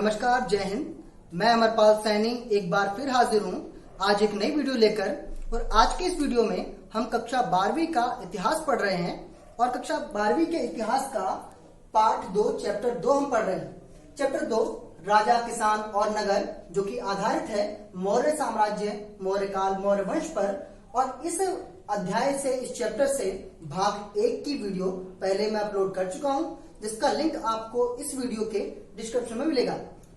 नमस्कार, जय हिंद। मैं अमरपाल सैनी एक बार फिर हाजिर हूँ आज एक नई वीडियो लेकर। और आज के इस वीडियो में हम कक्षा 12वीं का इतिहास पढ़ रहे हैं और कक्षा 12वीं के इतिहास का पार्ट 2 चैप्टर 2 हम पढ़ रहे हैं। चैप्टर 2 राजा, किसान और नगर, जो कि आधारित है मौर्य साम्राज्य, मौर्य काल, मौर्य वंश पर। और इस अध्याय से, इस चैप्टर से भाग 1 की वीडियो पहले मैं अपलोड कर चुका हूँ, जिसका लिंक आपको इस वीडियो के डिस्क्रिप्शन में मिलेगा।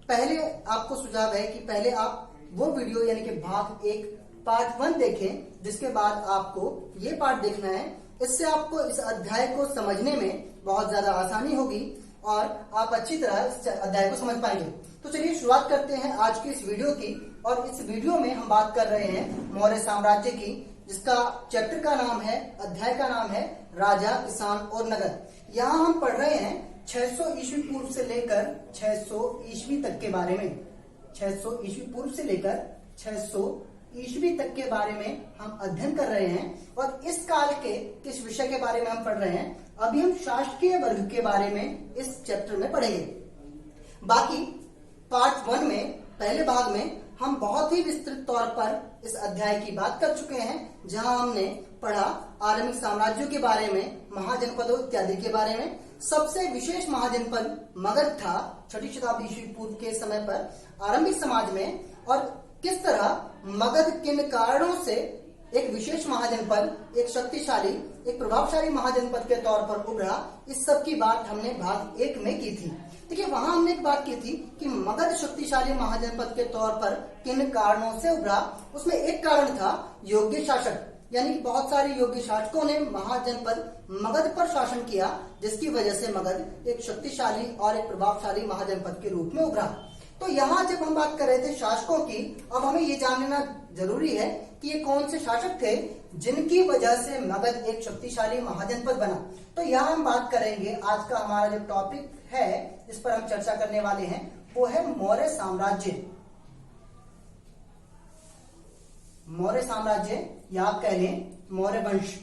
पहले आपको सुझाव है कि पहले आप वो वीडियो यानी कि भाग 1 पार्ट 1 देखें, जिसके बाद आपको ये पार्ट देखना है। इससे आपको इस अध्याय को समझने में बहुत ज्यादा आसानी होगी और आप अच्छी तरह इस अध्याय को समझ पाएंगे। तो चलिए शुरुआत करते हैं आज की इस वीडियो की। और इस वीडियो में हम बात कर रहे हैं मौर्य साम्राज्य की, जिसका चैप्टर का नाम है, अध्याय का नाम है राजा, किसान और नगर। यहाँ हम पढ़ रहे हैं 600 ईस्वी पूर्व से लेकर 600 ईस्वी तक के बारे में। 600 ईस्वी पूर्व से लेकर 600 ईस्वी तक के बारे में हम अध्ययन कर रहे हैं। और इस काल के किस विषय के बारे में हम पढ़ रहे हैं? अभी हम शासकीय वर्ग के बारे में इस चैप्टर में पढ़ेंगे। बाकी पार्ट 1 में, पहले भाग में, हम बहुत ही विस्तृत तौर पर इस अध्याय की बात कर चुके हैं, जहां हमने पढ़ा आरंभिक साम्राज्यों के बारे में, महाजनपदों इत्यादि के बारे में। सबसे विशेष महाजनपद मगध था 6ठी शताब्दी ईस्वी पूर्व के समय पर आरंभिक समाज में। और किस तरह मगध किन कारणों से एक विशेष महाजनपद, एक शक्तिशाली, एक प्रभावशाली महाजनपद के तौर पर उभरा, इस सब की बात हमने भाग 1 में की थी। देखिए, वहां हमने एक बात की थी कि मगध शक्तिशाली महाजनपद के तौर पर किन कारणों से उभरा। उसमें एक कारण था योग्य शासक, यानी कि बहुत सारे योग्य शासकों ने महाजनपद मगध पर शासन किया, जिसकी वजह से मगध एक शक्तिशाली और एक प्रभावशाली महाजनपद के रूप में उभरा। तो यहाँ जब हम बात कर रहे थे शासकों की, अब हमें ये जान लेना जरूरी है कि ये कौन से शासक थे जिनकी वजह से मगध एक शक्तिशाली महाजनपद बना। तो यहाँ हम बात करेंगे, आज का हमारा जो टॉपिक है, जिस पर हम चर्चा करने वाले हैं, वो है मौर्य साम्राज्य। मौर्य साम्राज्य या आप कह लें मौर्य वंश।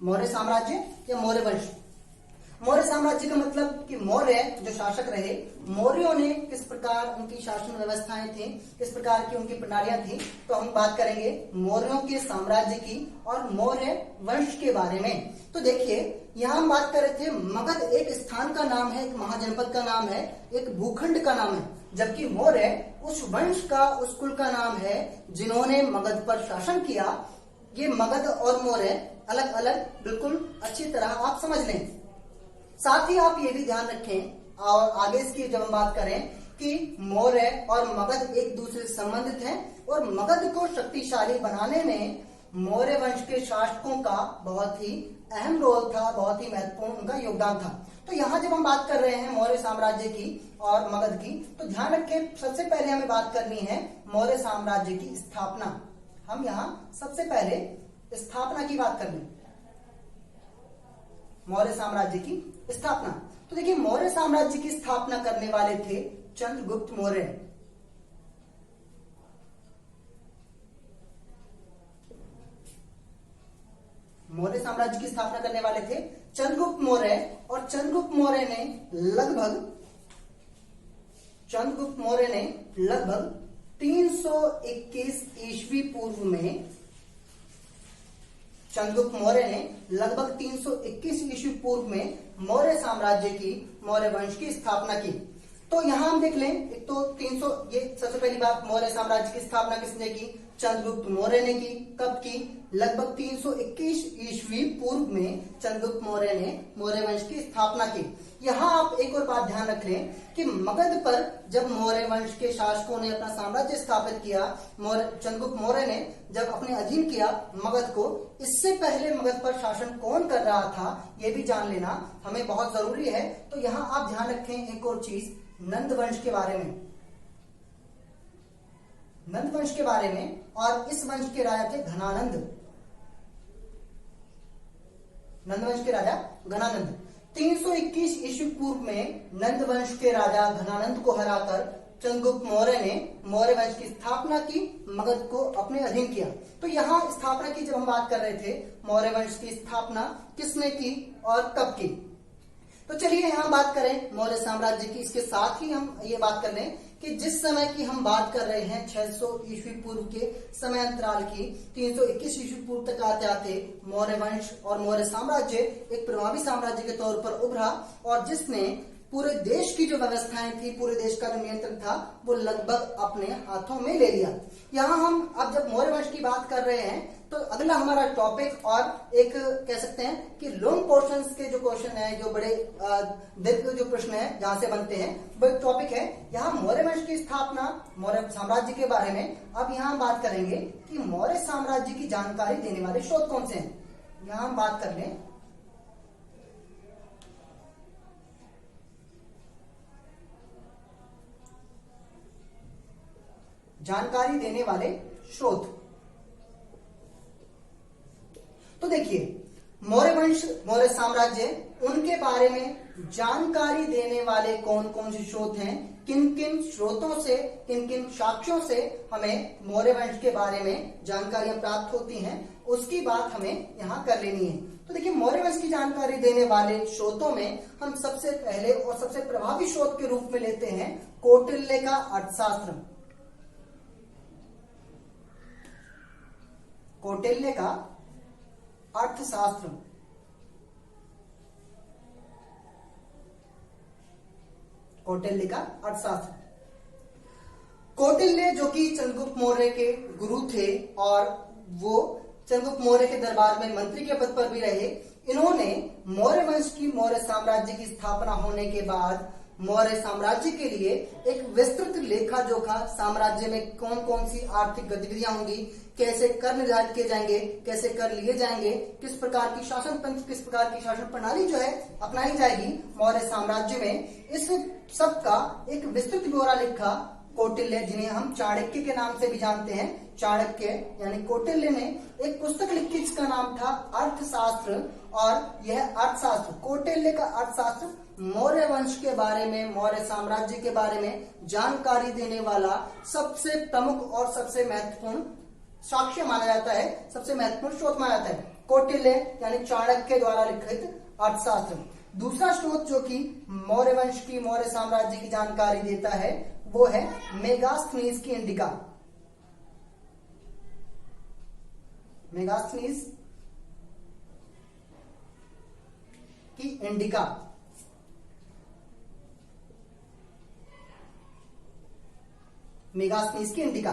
मौर्य साम्राज्य या मौर्य वंश। मौर्य साम्राज्य का मतलब कि मौर्य जो शासक रहे, मौर्यों ने किस प्रकार उनकी शासन व्यवस्थाएं थी, किस प्रकार की उनकी प्रणालियां थी। तो हम बात करेंगे मौर्यों के साम्राज्य की और मौर्य वंश के बारे में। तो देखिए, यहाँ हम बात कर रहे थे मगध एक स्थान का नाम है, एक महाजनपद का नाम है, एक भूखंड का नाम है, जबकि मौर्य उस वंश का, उस कुल का नाम है जिन्होंने मगध पर शासन किया। ये मगध और मौर्य अलग अलग, बिल्कुल अच्छी तरह आप समझ लें। साथ ही आप ये भी ध्यान रखें और आगे इसकी जब हम बात करें कि मौर्य और मगध एक दूसरे से संबंधित हैं और मगध को शक्तिशाली बनाने में मौर्य वंश के शासकों का बहुत ही अहम रोल था, बहुत ही महत्वपूर्ण उनका योगदान था। तो यहाँ जब हम बात कर रहे हैं मौर्य साम्राज्य की और मगध की, तो ध्यान रखें, सबसे पहले हमें बात करनी है मौर्य साम्राज्य की स्थापना। हम यहाँ सबसे पहले स्थापना की बात कर लें, मौर्य साम्राज्य की स्थापना। तो देखिए, मौर्य साम्राज्य की स्थापना करने वाले थे चंद्रगुप्त मौर्य। मौर्य साम्राज्य की स्थापना करने वाले थे चंद्रगुप्त मौर्य। और चंद्रगुप्त मौर्य ने लगभग 321 ईस्वी पूर्व में, चंद्रगुप्त मौर्य ने लगभग 321 ईस्वी पूर्व में मौर्य साम्राज्य की, मौर्य वंश की स्थापना की। तो यहां हम देख लें, एक तो 300, ये सबसे पहली बात, मौर्य साम्राज्य की स्थापना किसने की? चंद्रगुप्त मौर्य ने की। कब की? लगभग 321 ईस्वी पूर्व में चंद्रगुप्त मौर्य ने मौर्य वंश की स्थापना की। यहाँ आप एक और बात ध्यान रख लें कि मगध पर जब मौर्य वंश के शासकों ने अपना साम्राज्य स्थापित किया, चंद्रगुप्त मौर्य ने जब अपने अधीन किया मगध को, इससे पहले मगध पर शासन कौन कर रहा था, ये भी जान लेना हमें बहुत जरूरी है। तो यहाँ आप ध्यान रखें एक और चीज, नंद वंश के बारे में। नंद वंश के बारे में, और इस वंश के राजा थे घनानंद। नंद वंश के राजा घनानंद 321 ईस्वी पूर्व में नंद वंश के राजा घनानंद को हराकर चंद्रगुप्त मौर्य ने मौर्य वंश की स्थापना की, मगध को अपने अधीन किया। तो यहाँ स्थापना की जब हम बात कर रहे थे, मौर्य वंश की स्थापना किसने की और कब की? तो चलिए यहाँ बात करें मौर्य साम्राज्य की। इसके साथ ही हम ये बात कर लें कि जिस समय की हम बात कर रहे हैं 600 ईस्वी पूर्व के समय अंतराल की, 321 ईस्वी पूर्व तक आते आते मौर्य वंश और मौर्य साम्राज्य एक प्रभावी साम्राज्य के तौर पर उभरा और जिसने पूरे देश की जो व्यवस्थाएं थी, पूरे देश का जो नियंत्रण था, वो लगभग अपने हाथों में ले लिया। यहाँ हम अब जब मौर्य वंश की बात कर रहे हैं तो अगला हमारा टॉपिक और एक कह सकते हैं कि लॉन्ग पोर्शंस के जो क्वेश्चन है, जो बड़े दीर्घ जो प्रश्न है जहां से बनते हैं, वो एक टॉपिक है यहाँ मौर्य वंश की स्थापना, मौर्य साम्राज्य के बारे में। अब यहाँ बात करेंगे कि मौर्य साम्राज्य की जानकारी देने वाले स्रोत कौन से हैं। यहाँ हम बात कर लें जानकारी देने वाले स्रोत। तो देखिए मौर्य वंश, मौर्य साम्राज्य, उनके बारे में जानकारी देने वाले कौन कौन से स्रोत हैं, किन किन स्रोतों से, किन किन साक्ष्यों से हमें मौर्य वंश के बारे में जानकारियां प्राप्त होती हैं, उसकी बात हमें यहाँ कर लेनी है। तो देखिए मौर्य वंश की जानकारी देने वाले स्रोतों में हम सबसे पहले और सबसे प्रभावी स्रोत के रूप में लेते हैं कौटिल्य का अर्थशास्त्र। कौटिल्य का अर्थशास्त्र। कौटिल्य का अर्थशास्त्र। कौटिल्य जो कि चंद्रगुप्त मौर्य के गुरु थे और वो चंद्रगुप्त मौर्य के दरबार में मंत्री के पद पर भी रहे। इन्होंने मौर्य वंश की, मौर्य साम्राज्य की स्थापना होने के बाद मौर्य साम्राज्य के लिए एक विस्तृत लेखा जोखा, साम्राज्य में कौन कौन सी आर्थिक गतिविधियां होंगी, कैसे कर निर्धारित किए जाएंगे, कैसे कर लिए जाएंगे, किस प्रकार की शासन तंत्र, किस प्रकार की शासन प्रणाली जो है अपनाई जाएगी मौर्य साम्राज्य में, इस सब का एक विस्तृत ब्यौरा लिखा कौटिल्य, जिन्हें हम चाणक्य के नाम से भी जानते हैं। चाणक्य यानी कौटिल्य ने एक पुस्तक लिखी जिसका नाम था अर्थशास्त्र, और यह अर्थशास्त्र, कौटिल्य का अर्थशास्त्र, मौर्य वंश के बारे में, मौर्य साम्राज्य के बारे में जानकारी देने वाला सबसे प्रमुख और सबसे महत्वपूर्ण साक्ष्य माना जाता है, सबसे महत्वपूर्ण स्रोत माना जाता है। कौटिल्य यानी चाणक्य द्वारा लिखित अर्थशास्त्र। दूसरा स्रोत जो कि मौर्य वंश की, मौर्य साम्राज्य की जानकारी देता है वो है मेगास्थनीज की इंडिका। मेगास्थनीज की इंडिका। मेगास्थनीज की इंडिका।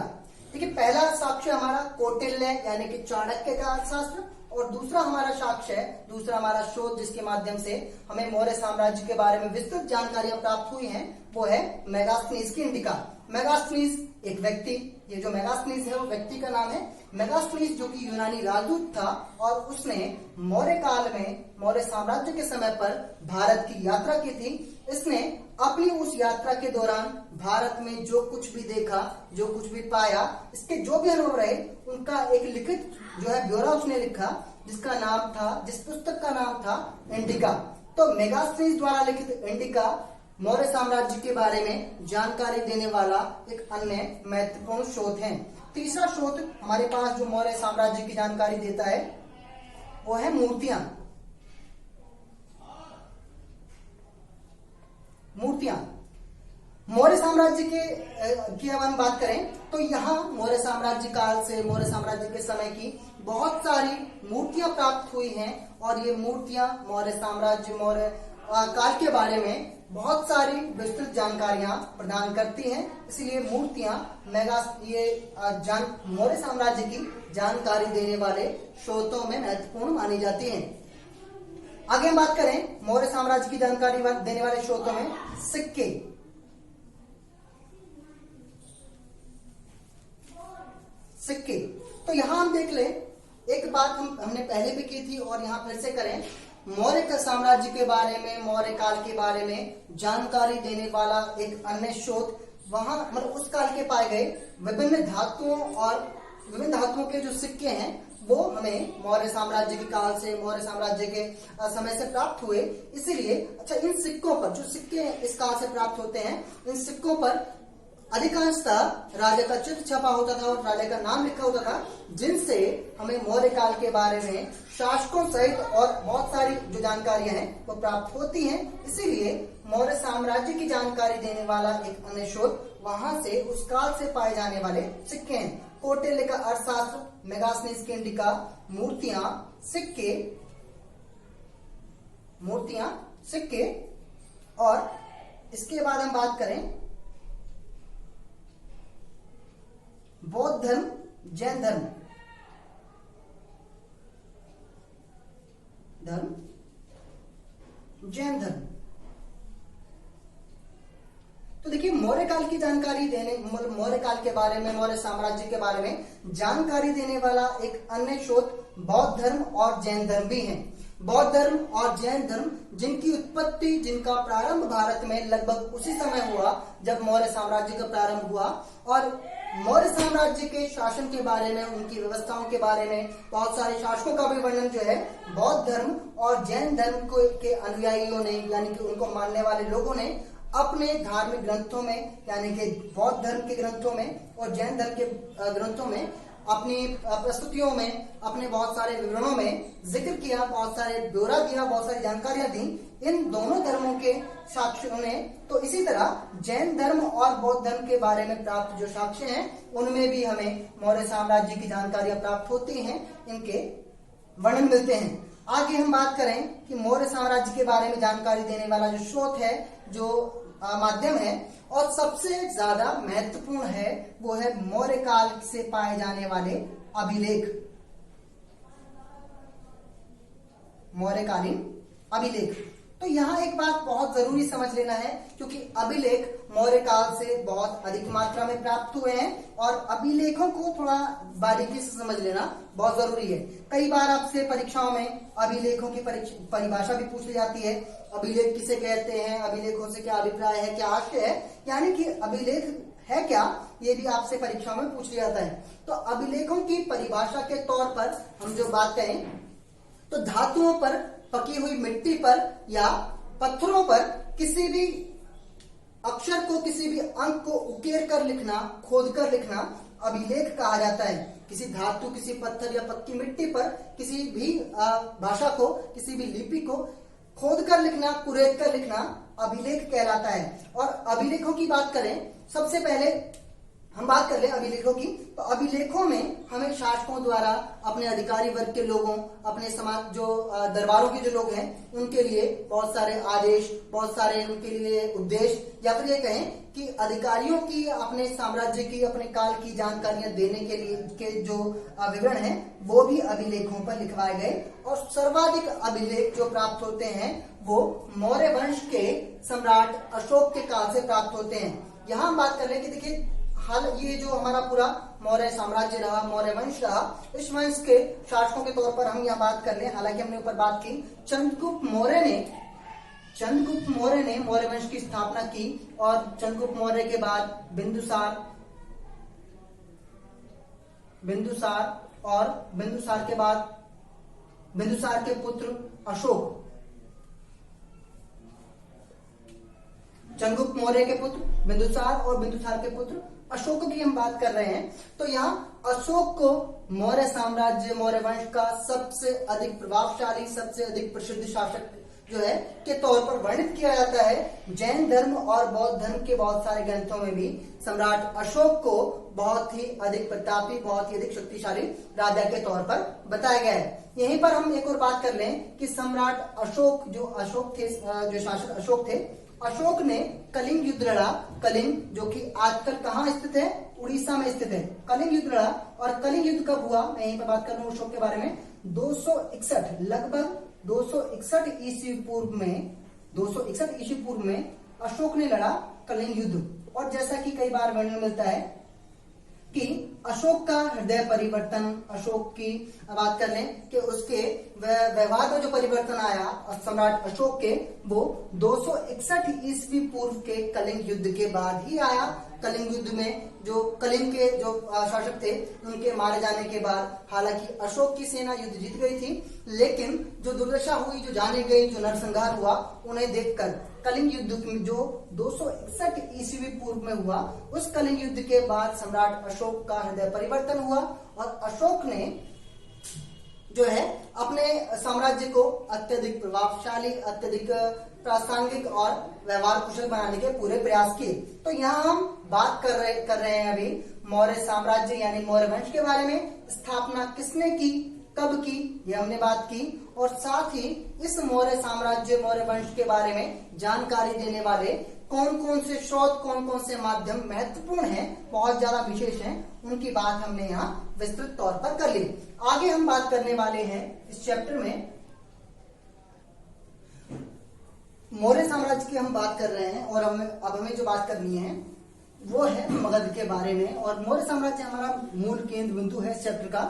देखिए पहला साक्ष्य हमारा कौटिल्य यानी कि चाणक्य का अर्थशास्त्र, और दूसरा हमारा साक्ष्य है, दूसरा हमारा स्रोत जिसके माध्यम से हमें मौर्य साम्राज्य के बारे में विस्तृत जानकारियां प्राप्त हुई हैं, वो है मेगास्थनीज की इंडिका। मेगास्थनीज एक व्यक्ति, ये जो मेगास्थनीज है वो व्यक्ति का नाम है। मेगास्थनीज जो कि यूनानी राजदूत था और उसने मौर्य काल में, मौर्य साम्राज्य के समय पर भारत की यात्रा की थी। इसने अपनी उस यात्रा के दौरान भारत में जो कुछ भी देखा, जो कुछ भी पाया, इसके जो भी अनुभव रहे, उनका एक लिखित जो है ब्यौरा उसने लिखा, जिसका नाम था, जिस पुस्तक का नाम था इंडिका। तो मेगास्थनीज द्वारा लिखित इंडिका मौर्य साम्राज्य के बारे में जानकारी देने वाला एक अन्य महत्वपूर्ण स्रोत है। तीसरा स्रोत हमारे पास जो मौर्य साम्राज्य की जानकारी देता है वो है मूर्तियां। मूर्तियां मौर्य साम्राज्य की अब हम बात करें तो यहाँ मौर्य साम्राज्य काल से, मौर्य साम्राज्य के समय की बहुत सारी मूर्तियां प्राप्त हुई हैं और ये मूर्तियां मौर्य साम्राज्य, मौर्य काल के बारे में बहुत सारी विस्तृत जानकारियां प्रदान करती हैं। इसलिए मूर्तियां मौर्य साम्राज्य की जानकारी देने वाले स्रोतों में महत्वपूर्ण मानी जाती हैं। आगे हम बात करें मौर्य साम्राज्य की जानकारी देने वाले स्रोतों में सिक्के। सिक्के तो यहां हम देख ले, एक बात हमने पहले भी की थी और यहां फिर से करें। मौर्य साम्राज्य के बारे में, मौर्य काल के बारे में जानकारी देने वाला एक अन्य स्रोत, वहां मतलब उस काल के पाए गए विभिन्न धातुओं और विभिन्न धातुओं के जो सिक्के हैं वो हमें मौर्य साम्राज्य के काल से, मौर्य साम्राज्य के समय से प्राप्त हुए। इसीलिए अच्छा, इन सिक्कों पर, जो सिक्के इस काल से प्राप्त होते हैं, इन सिक्कों पर अधिकांशतः राजा का चित्र छपा होता था और राजा का नाम लिखा होता था, जिनसे हमें मौर्य काल के बारे में शासकों सहित और बहुत सारी जो जानकारियां हैं वो प्राप्त होती हैं। इसीलिए मौर्य साम्राज्य की जानकारी देने वाला एक अन्य स्रोत वहां से उस काल से पाए जाने वाले सिक्के हैं। कौटिल्य का अर्थशास्त्र, मेगास्थनीज की इंडिका, सिक्के और इसके बाद हम बात करें बौद्ध धर्म, जैन धर्म, जैन धर्म। तो देखिए, मौर्य काल की जानकारी देने, मौर्य काल के बारे में, मौर्य साम्राज्य के बारे में जानकारी देने वाला एक अन्य स्रोत बौद्ध धर्म और जैन धर्म भी है। बौद्ध धर्म और जैन धर्म जिनकी उत्पत्ति, जिनका प्रारंभ भारत में लगभग उसी समय हुआ जब मौर्य साम्राज्य का प्रारंभ हुआ, और मौर्य साम्राज्य के शासन के बारे में, उनकी व्यवस्थाओं के बारे में, बहुत सारे शासकों का भी वर्णन जो है बौद्ध धर्म और जैन धर्म के अनुयायियों ने, यानी कि उनको मानने वाले लोगों ने अपने धार्मिक ग्रंथों में, यानी कि बौद्ध धर्म के ग्रंथों में और जैन धर्म के ग्रंथों में, अपनी प्रस्तुतियों में, अपने बहुत सारे विवरणों में जिक्र किया, बहुत सारे ब्यौरा दिया, बहुत सारी जानकारियां दी इन दोनों धर्मों के साक्ष्यों ने। तो इसी तरह जैन धर्म और बौद्ध धर्म के बारे में प्राप्त जो साक्ष्य हैं उनमें भी हमें मौर्य साम्राज्य की जानकारियां प्राप्त होती हैं, इनके वर्णन मिलते हैं। आगे हम बात करें कि मौर्य साम्राज्य के बारे में जानकारी देने वाला जो स्रोत है, जो माध्यम है और सबसे ज्यादा महत्वपूर्ण है, वो है मौर्य काल से पाए जाने वाले अभिलेख, मौर्यकालीन अभिलेख। तो यहाँ एक बात बहुत जरूरी समझ लेना है, क्योंकि अभिलेख मौर्य काल से बहुत अधिक मात्रा में प्राप्त हुए हैं और अभिलेखों को थोड़ा बारीकी से समझ लेना बहुत जरूरी है। कई बार आपसे परीक्षाओं में अभिलेखों की परिभाषा भी पूछ ली जाती है। अभिलेख किसे कहते हैं, अभिलेखों से क्या अभिप्राय है, क्या आशय है, यानी कि अभिलेख है क्या, ये भी आपसे परीक्षाओं में पूछ लिया जाता है। तो अभिलेखों की परिभाषा के तौर पर हम जो बात करें तो धातुओं पर, पकी हुई मिट्टी पर या पत्थरों पर किसी भी अक्षर को, किसी भी अंक को उकेर कर लिखना, खोद कर लिखना अभिलेख कहा जाता है। किसी धातु, किसी पत्थर या पक्की मिट्टी पर किसी भी भाषा को, किसी भी लिपि को खोद कर लिखना, कुरेद कर लिखना अभिलेख कहलाता है। और अभिलेखों की बात करें, सबसे पहले हम बात कर ले अभिलेखों की, तो अभिलेखों में हमें शासकों द्वारा अपने अधिकारी वर्ग के लोगों, अपने समाज जो दरबारों के जो लोग हैं उनके लिए बहुत सारे आदेश, बहुत सारे उनके लिए उद्देश्य, या फिर ये कहें कि अधिकारियों की अपने साम्राज्य की, अपने काल की जानकारियां देने के लिए के जो विवरण हैं वो भी अभिलेखों पर लिखवाए गए। और सर्वाधिक अभिलेख जो प्राप्त होते हैं वो मौर्य वंश के सम्राट अशोक के काल से प्राप्त होते हैं। यहाँ हम बात कर रहे हैं कि देखिए, हाल ये जो हमारा पूरा मौर्य साम्राज्य रहा, मौर्य वंश रहा, इस वंश के शासकों के तौर पर हम यहाँ बात कर लें। हालांकि हमने ऊपर बात की, चंद्रगुप्त मौर्य ने मौर्य वंश की स्थापना की और चंद्रगुप्त मौर्य के बाद बिंदुसार और बिंदुसार के बाद बिंदुसार के पुत्र अशोक, चंद्रगुप्त मौर्य के पुत्र बिंदुसार और बिंदुसार के पुत्र अशोक की हम बात कर रहे हैं। तो यहाँ अशोक को मौर्य साम्राज्य, मौर्य वंश का सबसे अधिक प्रभावशाली, सबसे अधिक प्रसिद्ध शासक जो है के तौर पर वर्णित किया जाता है। जैन धर्म और बौद्ध धर्म के बहुत सारे ग्रंथों में भी सम्राट अशोक को बहुत ही अधिक प्रतापी, बहुत ही अधिक शक्तिशाली राजा के तौर पर बताया गया है। यहीं पर हम एक और बात कर लें कि सम्राट अशोक जो शासक अशोक थे, अशोक ने कलिंग युद्ध लड़ा। कलिंग जो कि आजकल कहाँ स्थित है, उड़ीसा में स्थित है। कलिंग युद्ध लड़ा, और कलिंग युद्ध कब हुआ, मैं यहीं पर बात कर रहा हूँ अशोक के बारे में, 261 लगभग 261 ईस्वी पूर्व में अशोक ने लड़ा कलिंग युद्ध। और जैसा कि कई बार वर्णन मिलता है कि अशोक का हृदय परिवर्तन, अशोक की बात कर लें कि उसके व्यवहार में जो परिवर्तन आया सम्राट अशोक के, वो 261 ईस्वी पूर्व के कलिंग युद्ध के बाद ही आया। कलिंग युद्ध में जो कलिंग के जो शासक थे उनके मारे जाने के बाद हालांकि अशोक की सेना युद्ध जीत गई थी, लेकिन जो दुर्दशा हुई, जो जाने गई, जो नरसंहार हुआ, उन्हें देखकर कलिंग युद्ध जो 261 ईस्वी पूर्व में हुआ, उस कलिंग युद्ध के बाद सम्राट अशोक का हृदय परिवर्तन हुआ और अशोक ने जो है अपने साम्राज्य को अत्यधिक प्रभावशाली, अत्यधिक प्रासंगिक और व्यवहार कुशल बनाने के पूरे प्रयास किए। तो यहाँ हम बात कर रहे हैं अभी मौर्य साम्राज्य यानी मौर्य वंश के बारे में। स्थापना किसने की, कब की, ये हमने बात की, और साथ ही इस मौर्य साम्राज्य, मौर्य वंश के बारे में जानकारी देने वाले कौन कौन से स्रोत, कौन कौन से माध्यम महत्वपूर्ण हैं, बहुत ज्यादा विशेष हैं, उनकी बात हमने यहाँ विस्तृत तौर पर कर ली। आगे हम बात करने वाले हैं इस चैप्टर में मौर्य साम्राज्य की हम बात कर रहे हैं, और अब हमें जो बात करनी है वो है मगध के बारे में। और मौर्य साम्राज्य हमारा मूल केंद्र बिंदु है इस चैप्टर का।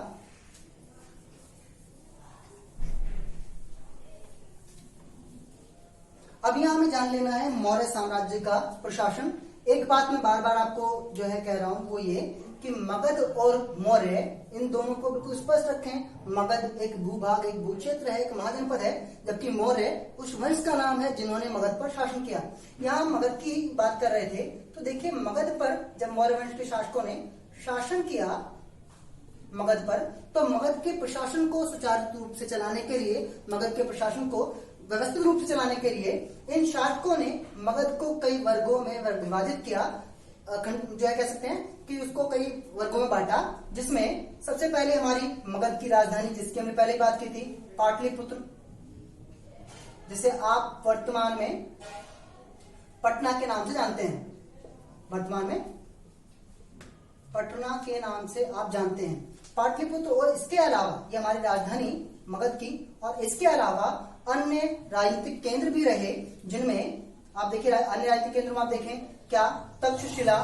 अब यहाँ हमें जान लेना है मौर्य साम्राज्य का प्रशासन। एक बात मैं बार बार आपको जो है कह रहा हूं वो ये कि मगध और मौर्य, इन दोनों को बिल्कुल स्पष्ट रखें। मगध एक भूभाग, एक भूक्षेत्र है, एक महाजनपद है, जबकि मौर्य उस वंश का नाम है जिन्होंने मगध पर शासन किया। यहाँ मगध की बात कर रहे थे, तो देखिए मगध पर जब मौर्य वंश के शासकों ने शासन किया मगध पर, तो मगध के प्रशासन को सुचारू रूप से चलाने के लिए, मगध के प्रशासन को व्यवस्थित रूप से चलाने के लिए इन शासकों ने मगध को कई वर्गों में विभाजित किया, जो है कह सकते हैं कि उसको कई वर्गों में बांटा, जिसमें सबसे पहले हमारी मगध की राजधानी, जिसकी हमने पहले बात की थी, पाटलिपुत्र, जिसे आप वर्तमान में पटना के नाम से जानते हैं, वर्तमान में पटना के नाम से आप जानते हैं पाटलिपुत्र। और इसके अलावा ये हमारी राजधानी मगध की, और इसके अलावा अन्य राजनीतिक केंद्र भी रहे, जिनमें आप देखिए अन्य राजनीतिक केंद्र में आप देखें क्या, तक्षशिला,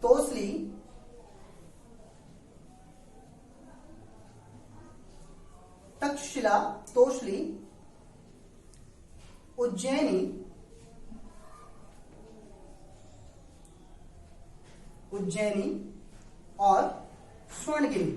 तोसली, तक्षशिला, तोसली, उज्जैनी, और स्वर्णगिरी।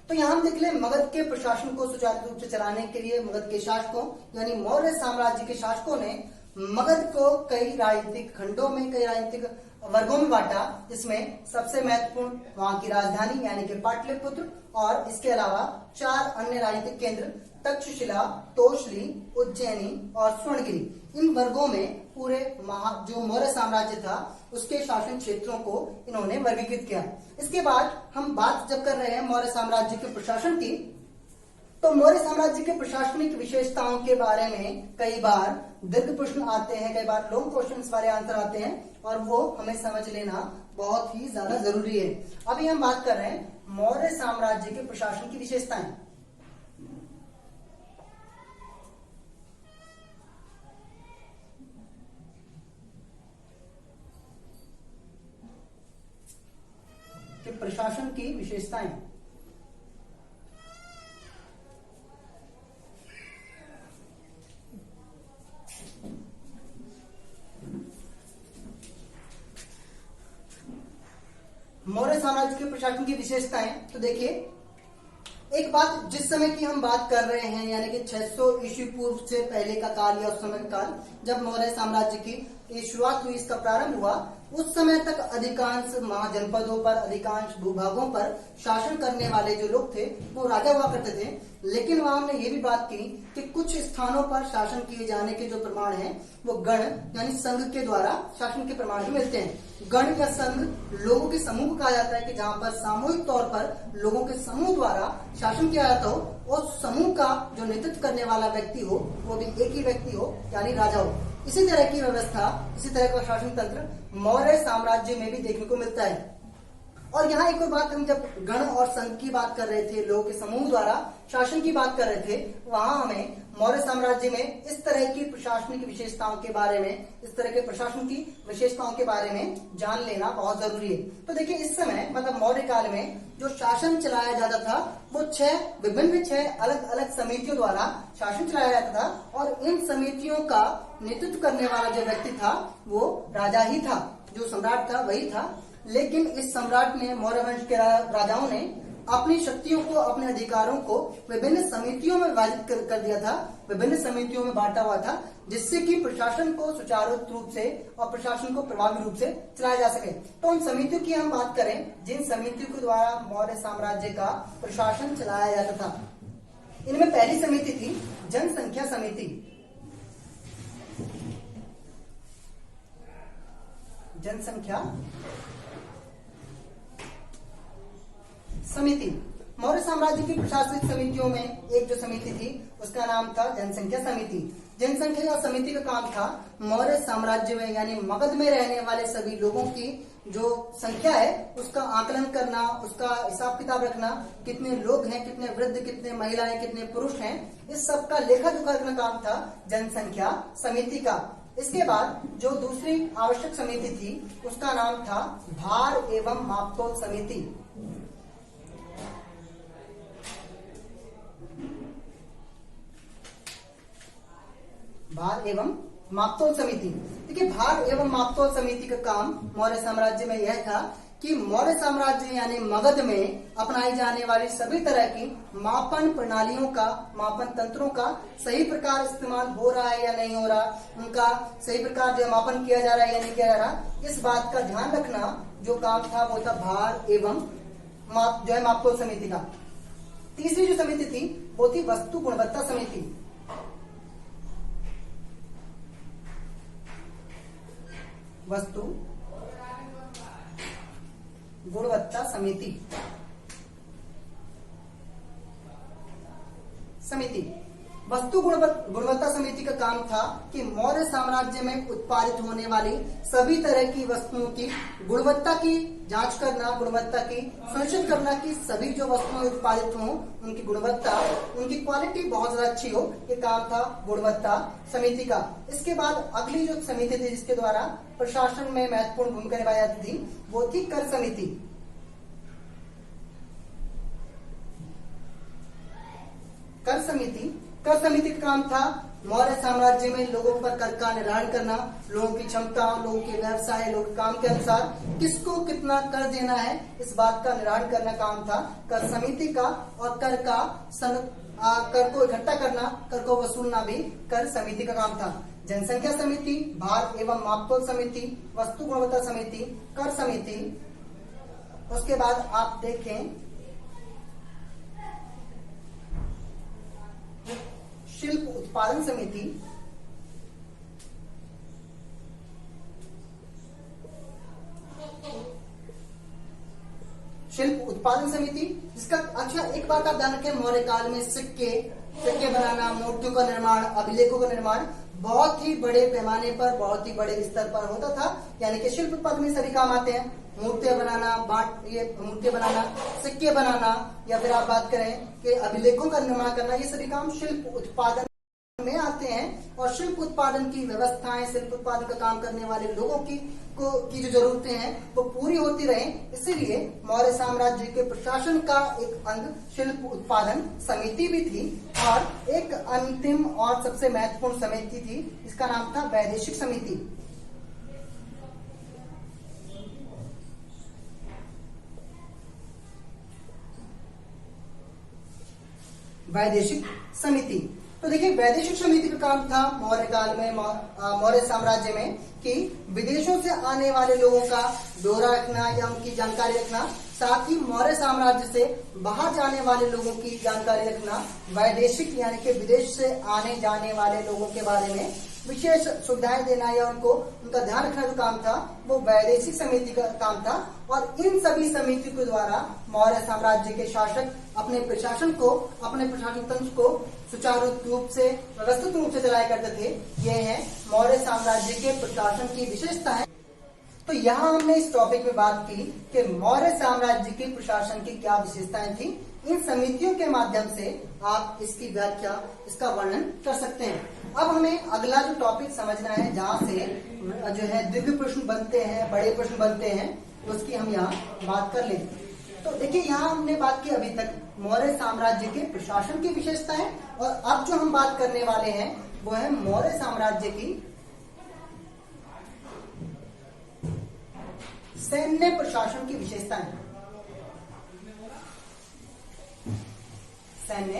तो यहां हम देख ले मगध के प्रशासन को सुचारू रूप से चलाने के लिए मगध के शासकों यानी मौर्य साम्राज्य के शासकों ने मगध को कई राजनीतिक खंडों में, कई राजनीतिक वर्गों में बांटा, जिसमें सबसे महत्वपूर्ण वहां की राजधानी यानी कि पाटलिपुत्र, और इसके अलावा 4 अन्य राजनीतिक केंद्र तक्षशिला, तोसली, उज्जैनी और स्वर्णगिरी। इन वर्गों में पूरे जो मौर्य साम्राज्य था उसके शासन क्षेत्रों को इन्होंने वर्गीकृत किया। इसके बाद हम बात जब कर रहे हैं मौर्य साम्राज्य के प्रशासन की, तो मौर्य साम्राज्य के प्रशासनिक विशेषताओं के बारे में कई बार दीर्घ प्रश्न आते हैं, कई बार लॉन्ग क्वेश्चंस वाले आंसर आते हैं, और वो हमें समझ लेना बहुत ही ज्यादा जरूरी है। अभी हम बात कर रहे हैं मौर्य साम्राज्य के प्रशासन की विशेषताएं। प्रशासन की विशेषताएं। मौर्य साम्राज्य के प्रशासन की विशेषताएं, तो देखिए एक बात, जिस समय की हम बात कर रहे हैं यानी कि 600 ईस्वी पूर्व से पहले का काल या उस समय का काल जब मौर्य साम्राज्य की शुरुआत हुई, इसका प्रारंभ हुआ, उस समय तक अधिकांश महाजनपदों पर, अधिकांश भूभागों पर शासन करने वाले जो लोग थे वो राजा हुआ करते थे। लेकिन वहां हमने ये भी बात की कि कुछ स्थानों पर शासन किए जाने के जो प्रमाण हैं वो गण यानी संघ के द्वारा शासन के प्रमाण भी मिलते हैं। गण या संघ लोगों के समूह को कहा जाता है कि जहां पर सामूहिक तौर पर लोगों के समूह द्वारा शासन किया जाता हो, और समूह का जो नेतृत्व करने वाला व्यक्ति हो वो भी एक ही व्यक्ति हो यानी राजा हो। इसी तरह की व्यवस्था, इसी तरह का शासन तंत्र मौर्य साम्राज्य में भी देखने को मिलता है। और यहाँ एक और बात, हम जब गण और संघ की बात कर रहे थे, लोगों के समूह द्वारा शासन की बात कर रहे थे, वहां हमें मौर्य साम्राज्य में इस तरह की प्रशासनिक विशेषताओं के बारे में, इस तरह के प्रशासन की विशेषताओं के बारे में जान लेना बहुत जरूरी है। तो देखिए, इस समय मतलब मौर्य काल में जो शासन चलाया जाता था वो छह अलग अलग समितियों द्वारा शासन चलाया जाता था, और इन समितियों का नेतृत्व करने वाला जो व्यक्ति था वो राजा ही था, जो सम्राट था वही था। लेकिन इस सम्राट ने, मौर्य वंश के राजाओं ने अपनी शक्तियों को, अपने अधिकारों को विभिन्न समितियों में विभाजित कर दिया था, विभिन्न समितियों में बांटा हुआ था, जिससे कि प्रशासन को सुचारू रूप से और प्रशासन को प्रभावी रूप से चलाया जा सके। तो उन समितियों की हम बात करें जिन समितियों के द्वारा मौर्य साम्राज्य का प्रशासन चलाया जाता था। इनमें पहली समिति थी जनसंख्या समिति। जनसंख्या समिति मौर्य साम्राज्य की प्रशासनिक समितियों में एक जो समिति थी उसका नाम था जनसंख्या समिति। जनसंख्या समिति का काम था मौर्य साम्राज्य में यानी मगध में रहने वाले सभी लोगों की जो संख्या है उसका आकलन करना, उसका हिसाब किताब रखना, कितने लोग हैं, कितने वृद्ध, कितने महिलाएं, कितने पुरुष हैं, इस सब का लेखा जोखा करना काम था जनसंख्या समिति का। इसके बाद जो दूसरी आवश्यक समिति थी उसका नाम था भार एवं मापतोल समिति। भार एवं मापतोल समिति। देखिए, भार एवं मापतोल समिति का काम मौर्य साम्राज्य में यह था कि मौर्य साम्राज्य यानी मगध में अपनाई जाने वाली सभी तरह की मापन प्रणालियों का, मापन तंत्रों का सही प्रकार इस्तेमाल हो रहा है या नहीं हो रहा, उनका सही प्रकार जो मापन किया जा रहा है या नहीं किया जा रहा, इस बात का ध्यान रखना जो काम था वो था भार एवं मापतोल समिति का। तीसरी जो समिति थी वो थी वस्तु गुणवत्ता समिति। वस्तु गुणवत्ता समिति। वस्तु गुणवत्ता समिति का काम था कि मौर्य साम्राज्य में उत्पादित होने वाली सभी तरह की वस्तुओं की गुणवत्ता की जांच करना, गुणवत्ता की सुनिश्चित करना कि सभी जो वस्तुएं उत्पादित हों उनकी गुणवत्ता, उनकी क्वालिटी बहुत ज्यादा अच्छी हो, ये काम था गुणवत्ता समिति का। इसके बाद अगली जो समिति थी जिसके द्वारा प्रशासन में महत्वपूर्ण भूमिका निभाई जाती थी वो थी कर समिति। कर समिति का काम था मौर्य साम्राज्य में लोगों पर कर का निर्धारण करना, लोगों की क्षमता, लोगों के व्यवसाय, लोगों के काम के अनुसार किसको कितना कर देना है, इस बात का निर्धारण करना काम था कर समिति का। और कर को इकट्ठा करना, कर को वसूलना भी कर समिति का काम था। जनसंख्या समिति, भार एवं मापतोल समिति, वस्तु गुणवत्ता समिति, कर समिति। उसके बाद आप देखें शिल्प उत्पादन समिति। शिल्प उत्पादन समिति जिसका, अच्छा एक बात आप ध्यान रखें, मौर्य काल में सिक्के बनाना, मूर्तियों का निर्माण, अभिलेखों का निर्माण बहुत ही बड़े पैमाने पर, बहुत ही बड़े स्तर पर होता था। यानी कि शिल्प उत्पादन में सभी काम आते हैं, मूर्तियां बनाना, मूर्तियां बनाना, सिक्के बनाना, या फिर आप बात करें कि अभिलेखों का निर्माण करना, ये सभी काम शिल्प उत्पादन में आते हैं। और शिल्प उत्पादन की व्यवस्थाएं, शिल्प उत्पादन का काम करने वाले लोगों की जो जरूरतें हैं वो पूरी होती रहे, इसीलिए मौर्य साम्राज्य के प्रशासन का एक अंग शिल्प उत्पादन समिति भी थी। और एक अंतिम और सबसे महत्वपूर्ण समिति थी, इसका नाम था वैदेशिक समिति। वैदेशिक समिति, तो देखिए वैदेशिक समिति का काम था मौर्य काल में, मौर्य साम्राज्य में, कि विदेशों से आने वाले लोगों का ब्यौरा रखना या उनकी जानकारी रखना, साथ ही मौर्य साम्राज्य से बाहर जाने वाले लोगों की जानकारी रखना। वैदेशिक यानी कि विदेश से आने जाने वाले लोगों के बारे में विशेष सुविधाएं देना या उनका ध्यान रखना जो काम था वो वैदेशिक समिति का काम था। और इन सभी समितियों के द्वारा मौर्य साम्राज्य के शासक अपने प्रशासन को, अपने प्रशासन तंत्र को सुचारू रूप से, व्यवस्थित रूप से चलाया करते थे। ये है मौर्य साम्राज्य के प्रशासन की विशेषता है। तो यहाँ हमने इस टॉपिक में बात की कि मौर्य साम्राज्य के प्रशासन की क्या विशेषताएं थी। इन समितियों के माध्यम से आप इसकी व्याख्या, इसका वर्णन कर सकते हैं। अब हमें अगला जो टॉपिक समझना है, जहाँ से जो है द्वितीय प्रश्न बनते हैं, बड़े प्रश्न बनते हैं, उसकी हम यहाँ बात कर लेंगे। तो देखिए, यहाँ हमने बात की अभी तक मौर्य साम्राज्य के प्रशासन की विशेषताएं, और अब जो हम बात करने वाले हैं वो है मौर्य साम्राज्य की सैन्य प्रशासन की विशेषताएं। सैन्य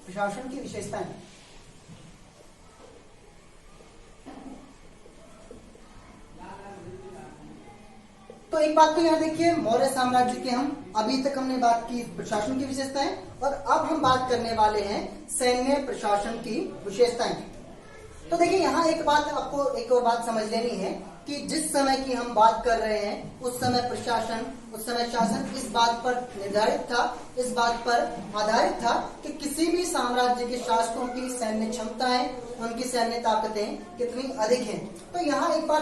प्रशासन की विशेषताएं। तो एक बात तो यहाँ देखिए, मौर्य साम्राज्य के हम अभी तक हमने बात की प्रशासन की विशेषताएं, और अब हम बात करने वाले हैं सैन्य प्रशासन की विशेषताएं। तो देखिए, यहाँ एक बात आपको एक और बात समझ लेनी है कि जिस समय की हम बात कर रहे हैं उस समय प्रशासन, उस समय शासन इस बात पर निर्धारित था, इस बात पर आधारित था कि किसी भी साम्राज्य के शासकों की सैन्य क्षमताएं, उनकी सैन्य ताकतें कितनी अधिक हैं। तो यहाँ एक बार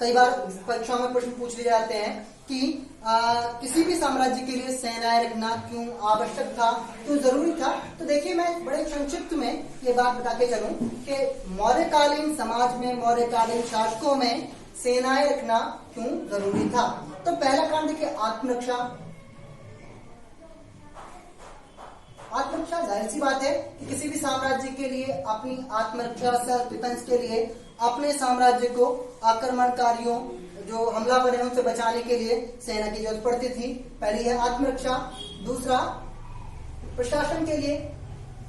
कई बार परीक्षाओं में प्रश्न पूछ लिए जाते हैं कि किसी भी साम्राज्य के लिए सेनाएं रखना क्यों आवश्यक था, क्यों जरूरी था। तो देखिए, मैं बड़े संक्षिप्त में ये बात बता के चलूं कि मौर्यकालीन समाज में, मौर्यकालीन शासकों में सेनाएं रखना क्यों जरूरी था। तो पहला कारण देखिए, आत्मरक्षा। आत्मरक्षा, जाहिर सी बात है कि किसी भी साम्राज्य के लिए अपनी आत्मरक्षा, सेल्फ डिफेंस के लिए अपने साम्राज्य को आक्रमणकारियों, जो हमलावर हैं, उनसे बचाने के लिए सेना की जरूरत पड़ती थी। पहली है आत्मरक्षा। दूसरा, प्रशासन के लिए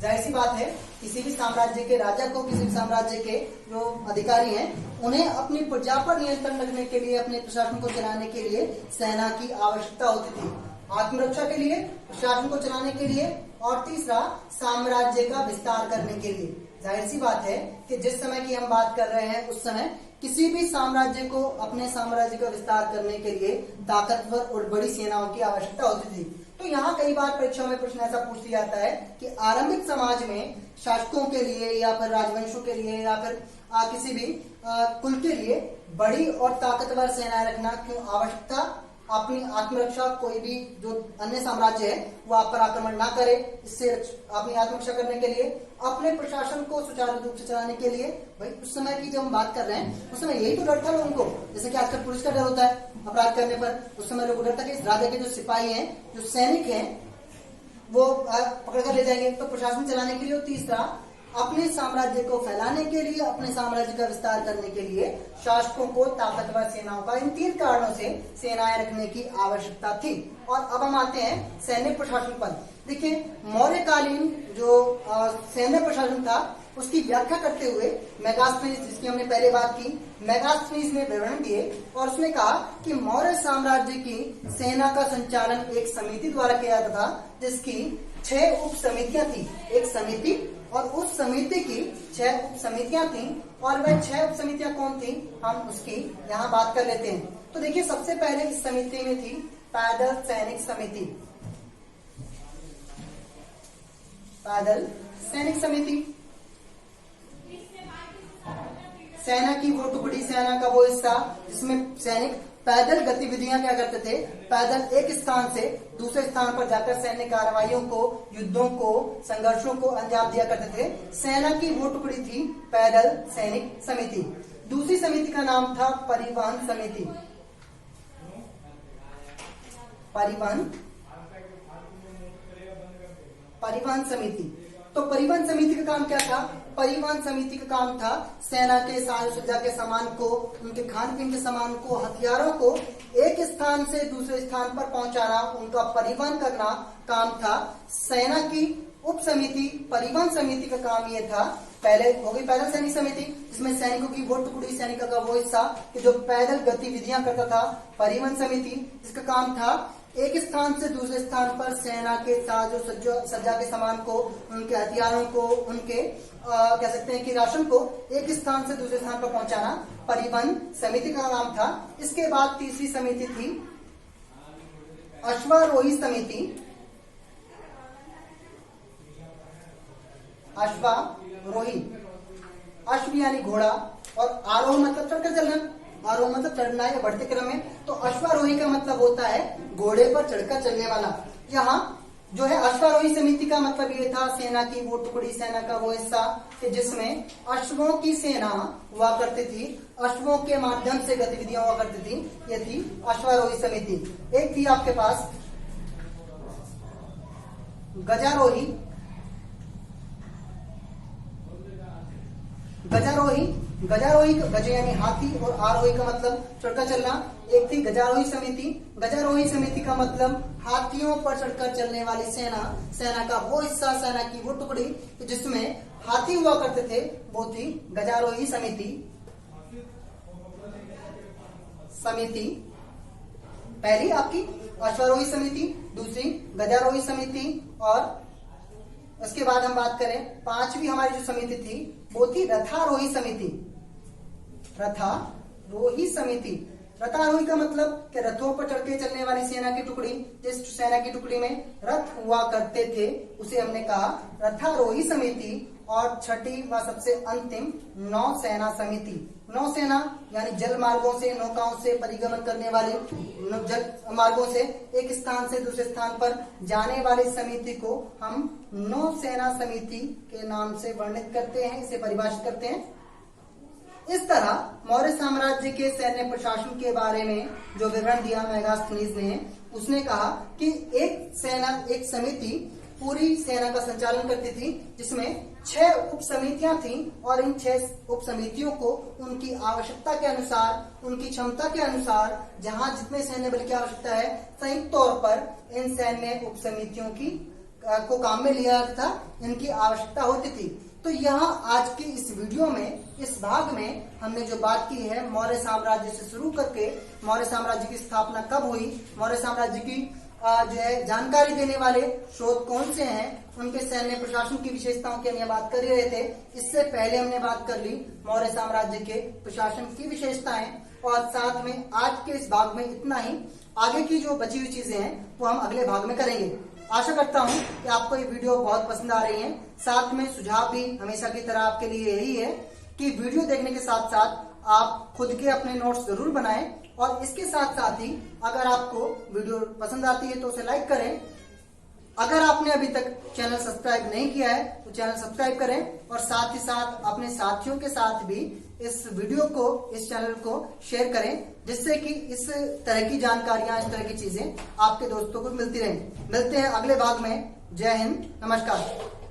जाहिर सी बात है किसी भी साम्राज्य के राजा को, किसी भी साम्राज्य के जो अधिकारी हैं, उन्हें अपनी प्रजा पर नियंत्रण रखने के लिए, अपने प्रशासन को चलाने के लिए सेना की आवश्यकता होती थी। आत्मरक्षा के लिए, प्रशासन को चलाने के लिए, और तीसरा साम्राज्य का विस्तार करने के लिए। जाहिर सी बात है कि जिस समय की हम बात कर रहे हैं उस समय किसी भी साम्राज्य को अपने साम्राज्य का विस्तार करने के लिए ताकतवर और बड़ी सेनाओं की आवश्यकता होती थी। तो यहाँ कई बार परीक्षा में प्रश्न ऐसा पूछ लिया जाता है कि आरंभिक समाज में शासकों के लिए या फिर राजवंशों के लिए या फिर किसी भी कुल के लिए बड़ी और ताकतवर सेनाएं रखना क्यों आवश्यक था। अपनी आत्मरक्षा, कोई भी जो अन्य साम्राज्य है वो आप पर आक्रमण ना करे, इससे अपनी आत्मरक्षा करने के लिए, अपने प्रशासन को सुचारू रूप से चलाने के लिए। भाई, उस समय की जब हम बात कर रहे हैं उस समय यही तो डर था लोगों को, जैसे कि आजकल पुलिस का डर होता है अपराध करने पर। उस समय लोगों को डर था कि इस राजा के जो सिपाही हैं, जो सैनिक हैं, वो पकड़ कर ले जाएंगे। तो प्रशासन चलाने के लिए। तीसरा, अपने साम्राज्य को फैलाने के लिए, अपने साम्राज्य का विस्तार करने के लिए शासकों को ताकतवर सेनाओं का, इन 3 कारणों से सेनाएं रखने की आवश्यकता थी। और अब हम आते हैं सैन्य प्रशासन पर। देखिए, मौर्यकालीन जो सैन्य प्रशासन था उसकी व्याख्या करते हुए मेगास्थनीज, जिसकी हमने पहले बात की, मेगास्थनीज ने विवरण दिए और उसने कहा कि मौर्य साम्राज्य की सेना का संचालन एक समिति द्वारा किया जाता था, जिसकी 6 उप समितियां थी। एक समिति, और उस समिति की 6 उप समितियां थी, और वह 6 उप समितियां कौन थी, हम उसकी यहाँ बात कर लेते हैं। तो देखिए, सबसे पहले इस समिति में थी पैदल सैनिक समिति। पैदल सैनिक समिति, सेना की वो टुकड़ी, सेना का वो हिस्सा जिसमें सैनिक पैदल गतिविधियां क्या करते थे, पैदल एक स्थान से दूसरे स्थान पर जाकर सैन्य कार्रवाइयों को, युद्धों को, संघर्षों को अंजाम दिया करते थे। सेना की वो टुकड़ी थी पैदल सैनिक समिति। दूसरी समिति का नाम था परिवहन समिति। परिवहन समिति। तो परिवहन समिति का काम क्या था? परिवहन समिति का काम था सेना के साज सज्जा के सामान को, उनके खान पीन के सामान को, हथियारों को एक स्थान से दूसरे स्थान पर पहुंचाना, उनका परिवहन करना काम था। सेना की उप समिति परिवहन समिति का काम यह था, पहले हो गई पैदल सैनिक समिति जिसमें सैनिकों की वो टुकड़ी, सैनिकों का वो हिस्सा कि जो पैदल गतिविधियां करता था। परिवहन समिति इसका काम था एक स्थान से दूसरे स्थान पर सेना के साथ जो सज्जा के सामान को, उनके हथियारों को, उनके कह सकते हैं कि राशन को एक स्थान से दूसरे स्थान पर पहुंचाना परिवहन समिति का नाम था। इसके बाद तीसरी समिति थी अश्वारोही समिति। अश्वारोही, अश्व यानी घोड़ा और आरोह मतलब चढ़कर चलना, आरोह मतलब चढ़ना या बढ़ते क्रम में। तो अश्वारोही का मतलब होता है घोड़े पर चढ़कर चलने वाला। यहाँ जो है अश्वारोही समिति का मतलब ये था सेना की वो टुकड़ी, सेना का वो हिस्सा कि जिसमें अश्वों की सेना हुआ करती थी, अश्वों के माध्यम से गतिविधियां हुआ करती थी, ये थी अश्वारोही समिति। एक थी आपके पास गजारोही। गजारोही गज यानी हाथी और आरोही का मतलब चढ़कर चलना। एक थी गजारोही समिति। गजारोही समिति का मतलब हाथियों पर चढ़कर चलने वाली सेना, सेना का वो हिस्सा, सेना की वो टुकड़ी जिसमें हाथी हुआ करते थे, वो थी गजारोही समिति। पहली आपकी अश्वारोही समिति, दूसरी गजारोही समिति, और उसके बाद हम बात करें पांचवी हमारी जो समिति थी वो थी रथारोही समिति। रथारोही समिति, रथारोही का मतलब कि रथों पर चढ़ के चलने वाली सेना की टुकड़ी, जिस सेना की टुकड़ी में रथ हुआ करते थे उसे हमने कहा रथारोही समिति। और छठी व सबसे अंतिम नौसेना समिति। नौसेना यानी जल मार्गों से, नौकाओं से परिगमन करने वाले, जल मार्गों से एक स्थान से दूसरे स्थान पर जाने वाली समिति को हम नौसेना समिति के नाम से वर्णित करते हैं, इसे परिभाषित करते हैं। इस तरह मौर्य साम्राज्य के सैन्य प्रशासन के बारे में जो विवरण दिया मेगास्थनीज ने, उसने कहा कि एक समिति पूरी सेना का संचालन करती थी, जिसमें 6 उप समितियां थी, और इन 6 उप समितियों को उनकी आवश्यकता के अनुसार, उनकी क्षमता के अनुसार, जहां जितने सैन्य बल की आवश्यकता है, संयुक्त तौर पर इन सैन्य उप समितियों को काम में लिया था, इनकी आवश्यकता होती थी। तो यहाँ आज की इस वीडियो में, इस भाग में हमने जो बात की है मौर्य साम्राज्य से शुरू करके मौर्य साम्राज्य की स्थापना कब हुई, मौर्य साम्राज्य की जो है जानकारी देने वाले स्रोत कौन से हैं, उनके सैन्य प्रशासन की विशेषताओं की हम बात कर रहे थे। इससे पहले हमने बात कर ली मौर्य साम्राज्य के प्रशासन की विशेषताएं, और साथ में आज के इस भाग में इतना ही। आगे की जो बची हुई चीजें हैं वो हम अगले भाग में करेंगे। आशा करता हूं कि आपको ये वीडियो बहुत पसंद आ रही है। साथ में सुझाव भी हमेशा की तरह आपके लिए यही है कि वीडियो देखने के साथ साथ आप खुद के अपने नोट्स जरूर बनाएं, और इसके साथ साथ ही अगर आपको वीडियो पसंद आती है तो उसे लाइक करें। अगर आपने अभी तक चैनल सब्सक्राइब नहीं किया है तो चैनल सब्सक्राइब करें, और साथ ही साथ अपने साथियों के साथ भी इस वीडियो को, इस चैनल को शेयर करें, जिससे कि इस तरह की जानकारियां, इस तरह की चीजें आपके दोस्तों को मिलती रहें। मिलते हैं अगले भाग में। जय हिंद, नमस्कार।